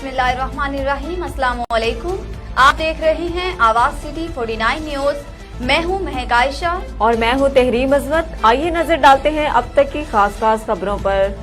बिस्मिल्लाहिर्रहमानिर्रहीम। अस्सलाम वालेकुम। आप देख रहे हैं आवाज सिटी 49 न्यूज। मैं हूं महक आयशा और मैं हूं तहरीम अजमत। आइए नजर डालते हैं अब तक की खास खबरों पर।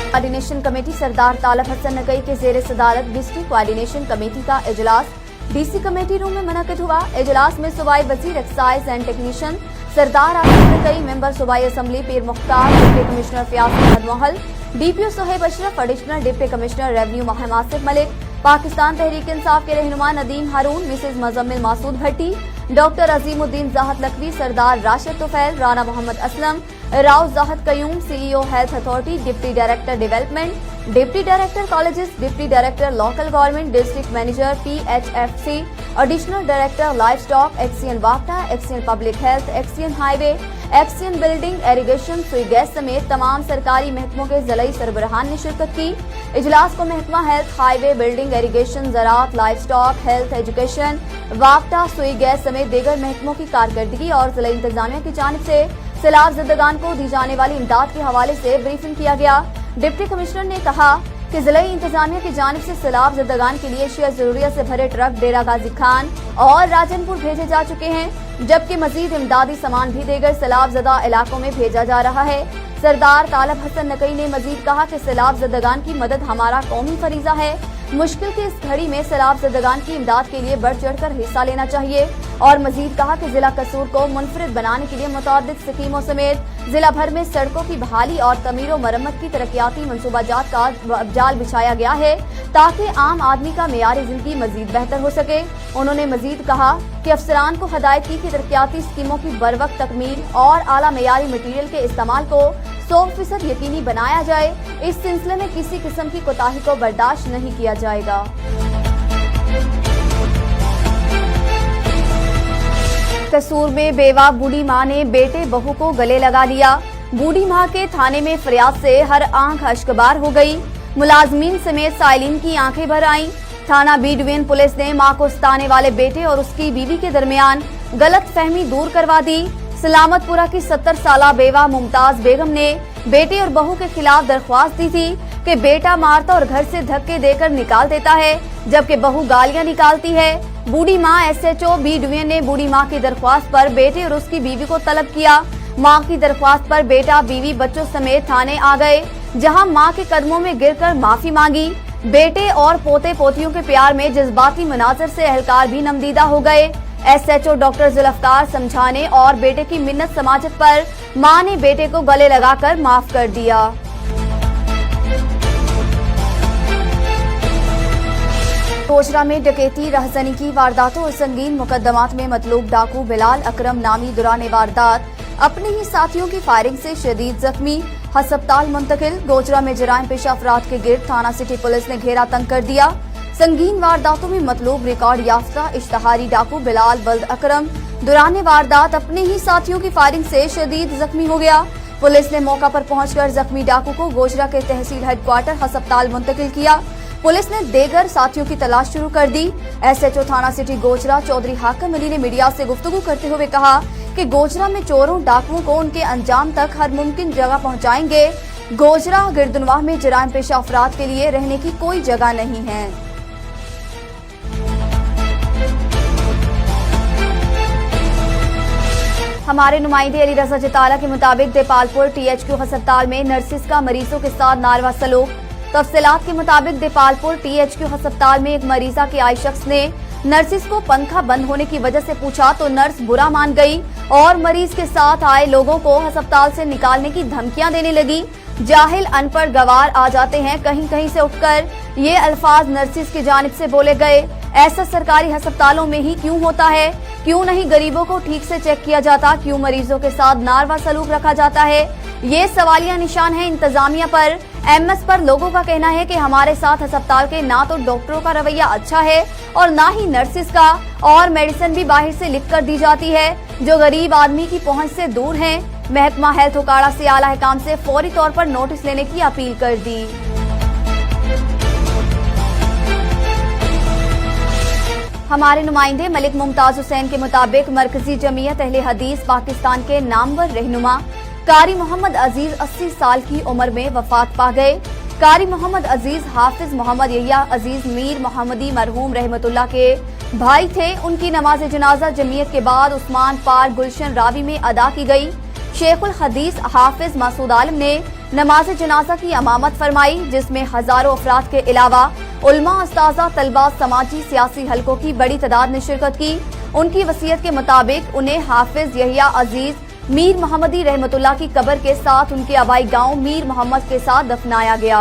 कोऑर्डिनेशन कमेटी सरदार तालब हसन नकई के जेर सदारत डिस्ट्रिक्ट कोऑर्डिनेशन कमेटी का इजलास डीसी कमेटी रूम में मुनक्किद हुआ। इजलास में सूबाई वजीर excise and technician Sardar Asif Nakai, member सूबाई assembly Pir Mukhtar, deputy commissioner Fayaz Ahmad Mohal, DPO Sohaib Ashraf, additional deputy commissioner revenue Mahim Asif Malik, Pakistan Tehreek Insaf के रहनुमा Nadeem Haroon, Mrs Muzammil Masood Bhatti, doctor Azimuddin Zahid Lakhvi, Sardar Rashid Tufail, Rana Mohammad Aslam, Rao Zahid Qayyum, CEO health authority, deputy director development, deputy director colleges, deputy director local government, district manager PHFC, additional director livestock, XEN वापटा, XEN public health, XEN highway, XEN building, irrigation, Sui gas समेत तमाम सरकारी महकमों के ज़िलाई सरबराहान ने शिरकत की। इजलास को महकमा हेल्थ, हाईवे, बिल्डिंग, एरीगेशन, ज़राअत, लाइफ स्टॉक, हेल्थ, एजुकेशन, वापटा, सुई गैस समेत दीगर महकमों की कारकर्दगी और ज़िला इंतजामिया की जानिब से सैलाब ज़दगान को दी जाने वाली इमदाद के हवाले से ब्रीफिंग किया गया। डिप्टी कमिश्नर ने कहा कि ज़िलाई इंतजामिया की जानिब से सैलाब ज़दगान के लिए अशिया ज़रूरिया से भरे ट्रक डेरा गाजी खान और राजनपुर भेजे जा चुके हैं, जबकि मजीद इमदादी सामान भी देकर सैलाब ज़दा इलाकों में भेजा जा रहा है। सरदार तालब हसन नकई ने मजीद कहा कि सैलाब ज़दगान की मदद हमारा कौमी फरीजा है। मुश्किल की इस घड़ी में सैलाब ज़दगान की इमदाद के लिए बढ़ चढ़कर हिस्सा लेना चाहिए और मजीद कहा कि जिला कसूर को मुनफरिद बनाने के लिए मुतअद्दिद स्कीमों समेत जिला भर में सड़कों की बहाली और तमीर व मरम्मत की तरक्याती मनसूबाजात का जाल बिछाया गया है ताकि आम आदमी का मेयार जिंदगी मजीद बेहतर हो सके। उन्होंने मजीद कहा कि अफसरान को हदायत की कि तरक्याती स्कीमों की बरवक्त तकमील और आला मेयारी मटीरियल के इस्तेमाल को 100% यकीनी बनाया जाए। इस सिलसिले में किसी किस्म की कोताही को बर्दाश्त नहीं किया जाएगा। कसूर में बेवा बूढ़ी मां ने बेटे बहू को गले लगा लिया। बूढ़ी मां के थाने में फरियाद से हर आंख अश्कबार हो गई। मुलाजमीन समेत साइलिन की आंखें भर आईं। थाना बी डिवीजन पुलिस ने मां को सताने वाले बेटे और उसकी बीवी के दरमियान गलत फहमी दूर करवा दी। सलामतपुरा की 70 साला बेवा मुमताज बेगम ने बेटे और बहू के खिलाफ दरख्वास्त दी थी कि बेटा मारता और घर से धक्के देकर निकाल देता है, जबकि बहू गालियां निकालती है। बूढ़ी मां SHO बी डिवीजन ने बूढ़ी मां की दरख्वास्त पर बेटे और उसकी बीवी को तलब किया। मां की दरख्वास्त पर बेटा, बीवी, बच्चों समेत थाने आ गए, जहां मां के कदमों में गिरकर माफी मांगी। बेटे और पोते पोतियों के प्यार में जज्बाती मनाजर से एहलकार भी नमदीदा हो गए। SHO डॉक्टर जुल्फकार समझाने और बेटे की मिन्नत समाजत पर मां ने बेटे को गले लगाकर माफ कर दिया। गोजरा में डकैती, रहजनी की वारदातों और संगीन मुकदमात में मतलूब डाकू बिलाल अकरम नामी दुराने वारदात अपने ही साथियों की फायरिंग से शदीद जख्मी, हस्पताल मुंतकिल। गोजरा में जराइम पेशा अफराद के गिर्द थाना सिटी पुलिस ने घेरा तंग कर दिया। संगीन वारदातों में मतलूब रिकॉर्ड याफ्ता इश्तहारी डाकू बिलाल बल्द अकरम दुराने वारदात अपने ही साथियों की फायरिंग से शदीद जख्मी हो गया। पुलिस ने मौका पर पहुंचकर जख्मी डाकू को गोजरा के तहसील हेडक्वार्टर हस्पताल मुंतकिल किया। पुलिस ने देगर साथियों की तलाश शुरू कर दी। SHO थाना सिटी गोजरा चौधरी हाकिम अली ने मीडिया से गुफ्तगू करते हुए कहा कि गोजरा में चोरों डाकुओं को उनके अंजाम तक हर मुमकिन जगह पहुंचाएंगे। गोजरा गिरदनवाह में जराइम पेशा अफराद के लिए रहने की कोई जगह नहीं है। हमारे नुमाइंदे अली रजा जताला के मुताबिक देपालपुर THQ अस्पताल में नर्सिस का मरीजों के साथ नारवा सलूक। तफसीलात के मुताबिक देपालपुर THQ अस्पताल में एक मरीजा के आए शख्स ने नर्सिस को पंखा बंद होने की वजह से पूछा तो नर्स बुरा मान गई और मरीज के साथ आए लोगों को अस्पताल से निकालने की धमकियां देने लगी। जाहिल अनपढ़ गवार आ जाते हैं, कहीं कहीं से उठकर ये अल्फाज नर्सिस की जानिब से बोले गए। ऐसा सरकारी अस्पतालों में ही क्यों होता है? क्यों नहीं गरीबों को ठीक से चेक किया जाता? क्यों मरीजों के साथ नारवा सलूक रखा जाता है? ये सवालिया निशान है इंतजामिया पर। MS पर लोगों का कहना है कि हमारे साथ अस्पताल के ना तो डॉक्टरों का रवैया अच्छा है और ना ही नर्सिस का, और मेडिसिन भी बाहर से लिख कर दी जाती है जो गरीब आदमी की पहुंच से दूर है। महकमा हेल्थ उकाड़ा से आला हुकाम से फौरी तौर पर नोटिस लेने की अपील कर दी। हमारे नुमाइंदे मलिक मुमताज हुसैन के मुताबिक मरकजी जमीयत अहले हदीस पाकिस्तान के नामवर रहनुमा कारी मोहम्मद अजीज 80 साल की उम्र में वफात पा गए। कारी मोहम्मद अजीज हाफिज मोहम्मद यहिया अजीज मीर मोहम्मदी मरहूम रहमतुल्लाह के भाई थे। उनकी नमाज जनाजा जमीयत के बाद उस्मान पार्क गुलशन रावी में अदा की गई। शेखुल हदीस हाफिज मसूद आलम ने नमाज जनाजा की इमामत फरमाई, जिसमें हजारों अफराद के अलावा उलमा, उस्ताजा, तलबा, समाजी सियासी हलकों की बड़ी तादाद ने शिरकत की। उनकी वसीयत के मुताबिक उन्हें हाफिज यहिया अजीज मीर मोहम्मदी रहमतुल्लाह की कब्र के साथ उनके आबाई गांव मीर मोहम्मद के साथ दफनाया गया।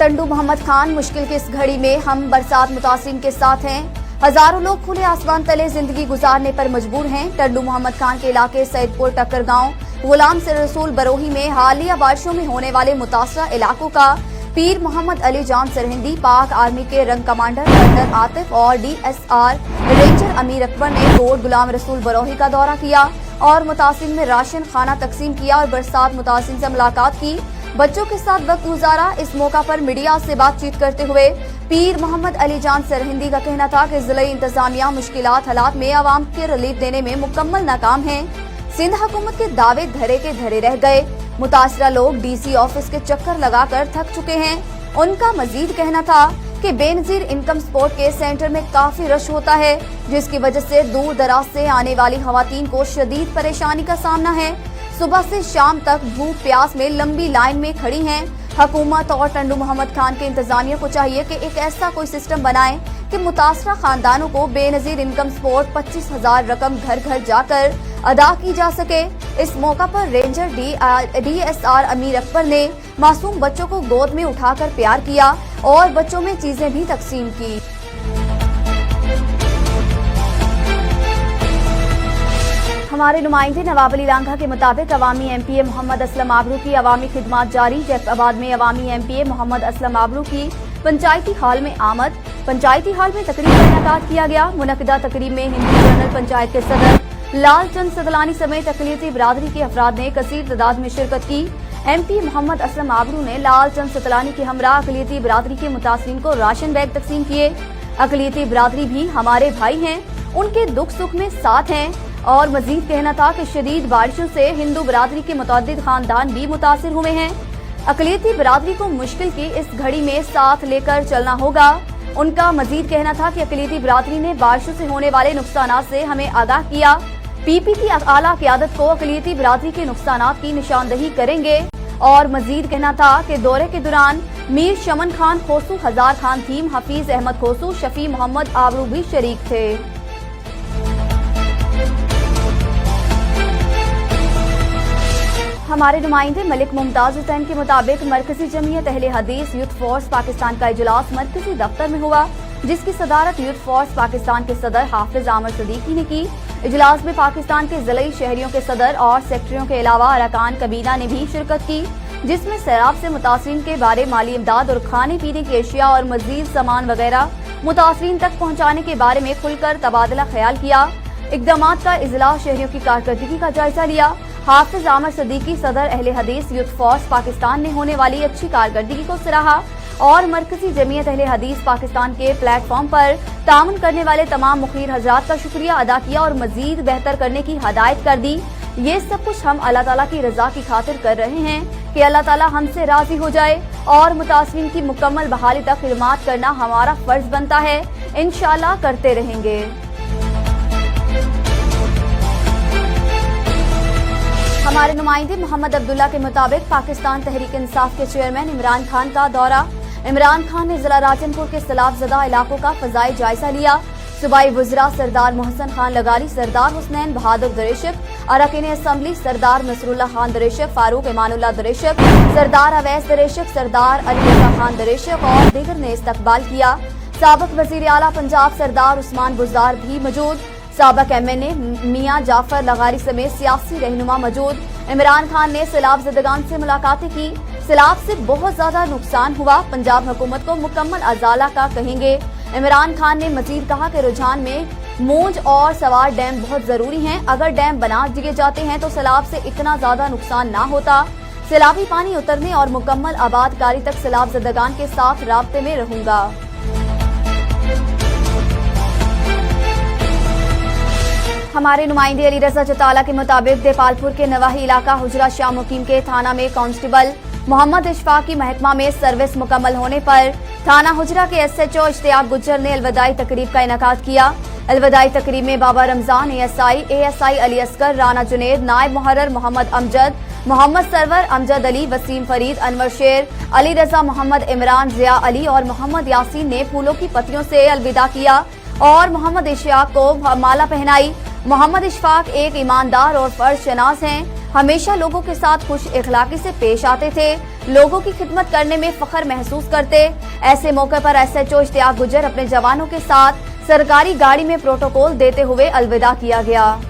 टंडू मोहम्मद खान, मुश्किल की इस घड़ी में हम बरसात मुतासिरीन के साथ हैं। हजारों लोग खुले आसमान तले जिंदगी गुजारने पर मजबूर हैं। टंडू मोहम्मद खान के इलाके सैदपुर टक्कर गांव गुलाम सिर रसूल बरोही में हालिया बारिशों में होने वाले मुतासरा इलाकों का पीर मोहम्मद अली जान सरहिंदी, पाक आर्मी के रंग कमांडर कर्नल आतिफ और DSR रेंजर अमीर अकबर ने कोट गुलाम रसूल बरोही का दौरा किया और मुतासिरीन में राशन खाना तकसीम किया और बरसात मुतासिरीन से मुलाकात की, बच्चों के साथ वक्त गुजारा। इस मौका पर मीडिया से बातचीत करते हुए पीर मोहम्मद अली जान सरहिंदी का कहना था कि जिला इंतजामिया मुश्किलात हालात में आवाम के रिलीफ देने में मुकम्मल नाकाम है। सिंध हुकूमत के दावे धरे के धरे रह गए। मुतासरा लोग DC ऑफिस के चक्कर लगाकर थक चुके हैं। उनका मजीद कहना था कि बेनजीर इनकम सपोर्ट के सेंटर में काफी रश होता है, जिसकी वजह से दूर दराज से आने वाली खवातीन को शदीद परेशानी का सामना है। सुबह से शाम तक भूख प्यास में लंबी लाइन में खड़ी हैं। हुकूमत और टंडू मोहम्मद खान के इंतजामिया को चाहिए कि एक ऐसा कोई सिस्टम बनाए कि मुतासरा खानदानों को बेनजीर इनकम सपोर्ट 25,000 रकम घर घर जाकर अदा की जा सके। इस मौका पर रेंजर DSR अमीर अकबर ने मासूम बच्चों को गोद में उठाकर प्यार किया और बच्चों में चीजें भी तकसीम की। हमारे नुमाइंदे नवाब अली लांघा के मुताबिक अवामी MPA मोहम्मद असलम आबरू की अवामी खिदमात जारी। जैफाबाद में अवामी MPA मोहम्मद असलम आबरू की पंचायती हॉल में आमद। पंचायती हॉल में तकरीब का इनेकाद किया गया। मुनक्किदा तकरीब में हिंदू जनरल पंचायत के सदर लाल चंद सदलानी समेत अक़लियती बिरादरी के अफराद ने कसीर तादाद में शिरकत की। MP मोहम्मद असलम आबरू ने लाल चंद सदलानी के हमरा अक़लियती बिरादरी के मुतासिरीन को राशन बैग तकसीम किए। अक़लियती बिरादरी भी हमारे भाई हैं, उनके दुख सुख में साथ हैं। और मजीद कहना था कि शदीद बारिशों से हिंदू बिरादरी के मुतअद्दिद खानदान भी मुतासिर हुए हैं। अक़लियती बिरादरी को मुश्किल की इस घड़ी में साथ लेकर चलना होगा। उनका मजीद कहना था कि अक़लियती बिरादरी ने बारिशों से होने वाले नुकसानात से हमें आगाह किया। PP की आला क़यादत को अक़लियती बिरादरी के नुकसानात की निशानदही करेंगे। और मजीद कहना था कि दौरे के दौरान मीर शमन खान खोसू, हजार खान थीम, हफीज अहमद खोसू, शफी मोहम्मद आबरू भी शरीक थे। हमारे नुमाइंदे मलिक मुमताज हुसैन के मुताबिक मरकजी जमीयत अहले हदीस यूथ फोर्स पाकिस्तान का इजलास मरकजी दफ्तर में हुआ, जिसकी सदारत यूथ फोर्स पाकिस्तान के सदर हाफिज आमर सदीकी ने की। इजलास में पाकिस्तान के ज़िले शहरियों के सदर और सेक्रेटरियों के अलावा अरकान कबीना ने भी शिरकत की, जिसमें सैलाब से मुतासरीन के बारे माली इमदाद और खाने पीने की अशिया और मजीद सामान वगैरह मुतासरीन तक पहुँचाने के बारे में खुलकर तबादला ख्याल किया। इक़दामात का इजलास शहरियों की कारकर्दगी का जायजा लिया। हाफिज आमर सदीकी सदर अहले हदीस यूथ फोर्स पाकिस्तान ने होने वाली अच्छी कारकर्दगी को सराहा और मरकजी जमीयत अहले हदीस पाकिस्तान के प्लेटफॉर्म पर तामुन करने वाले तमाम मुखीर हजरात का शुक्रिया अदा किया और मजीद बेहतर करने की हदायत कर दी। ये सब कुछ हम अल्लाह ताला की रजा की खातिर कर रहे हैं कि अल्लाह ताला हमसे राजी हो जाए और मुतासरीन की मुकम्मल बहाली तक खिदमत करना हमारा फर्ज बनता है। इंशाअल्लाह करते रहेंगे। हमारे नुमाइंदे मोहम्मद अब्दुल्ला के मुताबिक पाकिस्तान तहरीक इंसाफ के चेयरमैन इमरान खान का दौरा। इमरान खान ने जिला राजनपुर के सैलाबज़दा इलाकों का फजाई जायजा लिया। सूबाई वज़रा सरदार मोहसन खान लगारी, सरदार हुसनैन बहादुर दरेशक, अरकान असम्बली सरदार नसरुल्लाह खान दरेशक, फारूक इमानुल्लाह दरेशक, सरदार अवैस दरेशक, सरदार अली रज़ा खान दरेशक और दीगर ने इस्तकबाल किया। साबिक़ वज़ीर आला पंजाब सरदार उस्मान बुज़दार भी मौजूद। साबिक़ MNA मियां जाफर लगारी समेत सियासी रहनुमा मौजूद। इमरान खान ने सैलाब ज़दगान से मुलाकातें की। सैलाब से बहुत ज्यादा नुकसान हुआ, पंजाब हुकूमत को मुकम्मल अजाला का कहेंगे। इमरान खान ने मजीद कहा कि रुझान में मूंज और सवार डैम बहुत जरूरी हैं। अगर डैम बना दिए जाते हैं तो सैलाब से इतना ज्यादा नुकसान ना होता। सैलाबी पानी उतरने और मुकम्मल आबादकारी तक सैलाब ज़दगान के साथ राब्ते में रहूंगा। हमारे नुमाइंदे अली रजा चताला के मुताबिक देपालपुर के नवाही इलाका हुजरा शाह मुकीम के थाना में कांस्टेबल मोहम्मद इशफाक की महकमा में सर्विस मुकम्मल होने पर थाना हुजरा के SHO इश्तियाक गुज्जर ने अलविदाई तकरीब का इनेकाद किया। अलविदाई तकरीब में बाबा रमजान ASI अली असगर, राना जुनेद, नायब मुहर्रर मोहम्मद अमजद, मोहम्मद सरवर, अमजद अली, वसीम फरीद, अनवर शेर, अली रजा, मोहम्मद इमरान, जिया अली और मोहम्मद यासीन ने फूलों की पत्तियों से अलविदा किया और मोहम्मद इशफाक को माला पहनाई। मोहम्मद इशफाक एक ईमानदार और फर्ज शनास हैं, हमेशा लोगों के साथ खुश इखलाकी से पेश आते थे, लोगों की खिदमत करने में फख्र महसूस करते। ऐसे मौके पर SHO इश्तियाक गुज्जर अपने जवानों के साथ सरकारी गाड़ी में प्रोटोकॉल देते हुए अलविदा किया गया।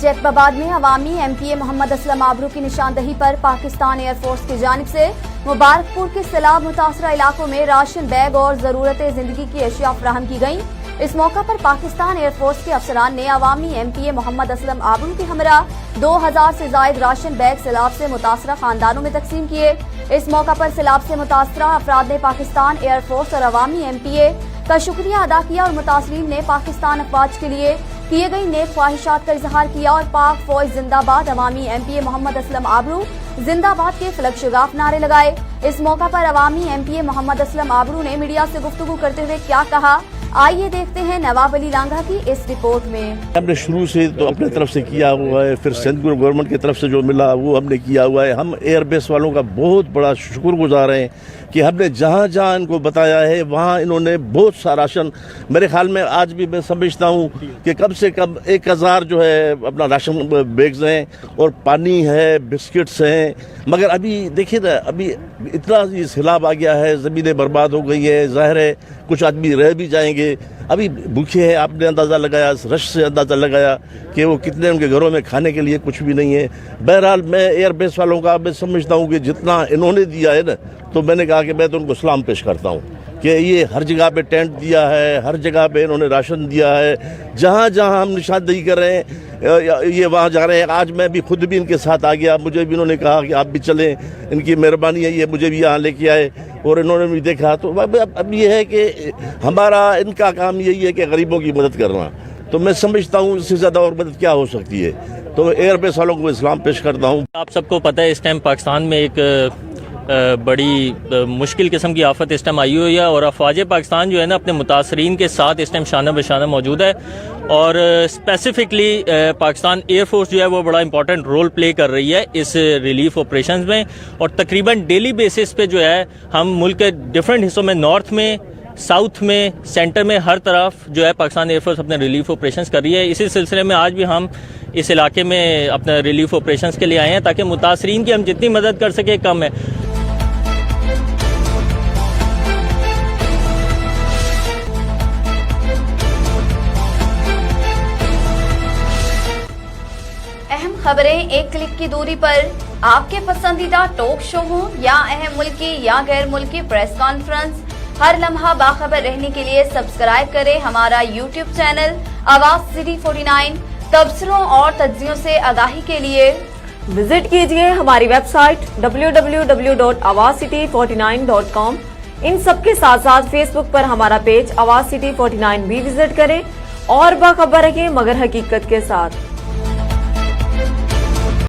जैकबाबाद में अवामी MPA मोहम्मद असलम आबरू की निशानदही पर पाकिस्तान एयरफोर्स की जानिब से मुबारकपुर के सैलाब मुतासरा इलाकों में राशन बैग और जरूरत जिंदगी की अशिया फराहम की गयी। इस मौका पर पाकिस्तान एयरफोर्स के अफसरान ने अवामी MPA मोहम्मद असलम आबरू के हमरा 2000 से जायद राशन बैग सैलाब से मुतासरा खानदानों में तकसीम किए। इस मौका पर सैलाब से मुतासरा अफराद ने पाकिस्तान एयरफोर्स और अवामी MPA का शुक्रिया अदा किया और मुतासरीन ने पाकिस्तान अफवाज के लिए किए गई नेक ख्वाहिशात का इजहार किया और पाक फौज जिंदाबाद, अवामी MPA मोहम्मद असलम आबरू जिंदाबाद के फलक नारे लगाए। इस मौका पर अवामी MPA मोहम्मद असलम आबरू ने मीडिया से गुफ्तगू करते हुए क्या कहा, आइए देखते हैं नवाब अली लांघा की इस रिपोर्ट में। हमने शुरू से तो अपने तरफ से किया हुआ है, फिर सेंट्रल गवर्नमेंट की तरफ से जो मिला वो हमने किया हुआ है। हम एयरबेस वालों का बहुत बड़ा शुक्रगुजार हैं कि हमने जहाँ जहाँ इनको बताया है वहाँ इन्होंने बहुत सा राशन, मेरे ख्याल में आज भी मैं समझता हूँ कि कम से कम 1000 जो है अपना राशन बैग्स हैं और पानी है, बिस्किट्स हैं। मगर अभी देखिए ना, अभी इतना ये सैलाब आ गया है, ज़मीनें बर्बाद हो गई है, ज़ाहिर है कुछ आदमी रह भी जाएंगे, अभी भूखे हैं। आपने अंदाज़ा लगाया, रश से अंदाज़ा लगाया कि वो कितने उनके घरों में खाने के लिए कुछ भी नहीं है। बहरहाल मैं एयरबेस वालों का मैं समझता हूँ कि जितना इन्होंने दिया है ना, तो मैंने कहा कि मैं तो उनको सलाम पेश करता हूँ कि ये हर जगह पे टेंट दिया है, हर जगह पे इन्होंने राशन दिया है। जहाँ जहाँ हम निशानदही कर रहे हैं ये वहाँ जा रहे हैं। आज मैं भी खुद भी इनके साथ आ गया, मुझे भी इन्होंने कहा कि आप भी चलें, इनकी मेहरबानी है, ये मुझे भी यहाँ लेके आए और इन्होंने भी देखा। तो अब ये है कि हमारा इनका काम यही है कि गरीबों की मदद करना। तो मैं समझता हूँ इससे ज़्यादा और मदद क्या हो सकती है। तो एयरबेस वालों को इस्लाम पेश करता हूँ। आप सबको पता है इस टाइम पाकिस्तान में एक बड़ी मुश्किल किस्म की आफत इस टाइम आई हुई है और अफवाज पाकिस्तान जो है ना अपने मुतासरीन के साथ इस टाइम शाना बशाना मौजूद है और स्पेसिफिकली पाकिस्तान एयरफोर्स जो है वो बड़ा इंपॉर्टेंट रोल प्ले कर रही है इस रिलीफ ऑपरेशंस में। और तकरीबन डेली बेसिस पे जो है हम मुल्क के डिफरेंट हिस्सों में, नॉर्थ में, साउथ में, सेंटर में, हर तरफ जो है पाकिस्तान एयरफोर्स अपने रिलीफ ऑपरेशंस कर रही है। इसी सिलसिले में आज भी हम इस इलाके में अपने रिलीफ ऑपरेशंस के लिए आए हैं ताकि मुतासरीन की हम जितनी मदद कर सके कम है। अहम खबरें एक क्लिक की दूरी पर, आपके पसंदीदा टॉक शो हो या अहम मुल्की या गैर मुल्की प्रेस कॉन्फ्रेंस, हर लम्हा बाखबर रहने के लिए सब्सक्राइब करें हमारा YouTube चैनल आवाज सिटी 49। तबसरों और तज्जियों से आगाही के लिए विजिट कीजिए हमारी वेबसाइट www.awazcity49.com। इन सबके साथ साथ फेसबुक पर हमारा पेज आवाज सिटी 49 भी विजिट करें और बाखबर रखें मगर हकीकत के साथ।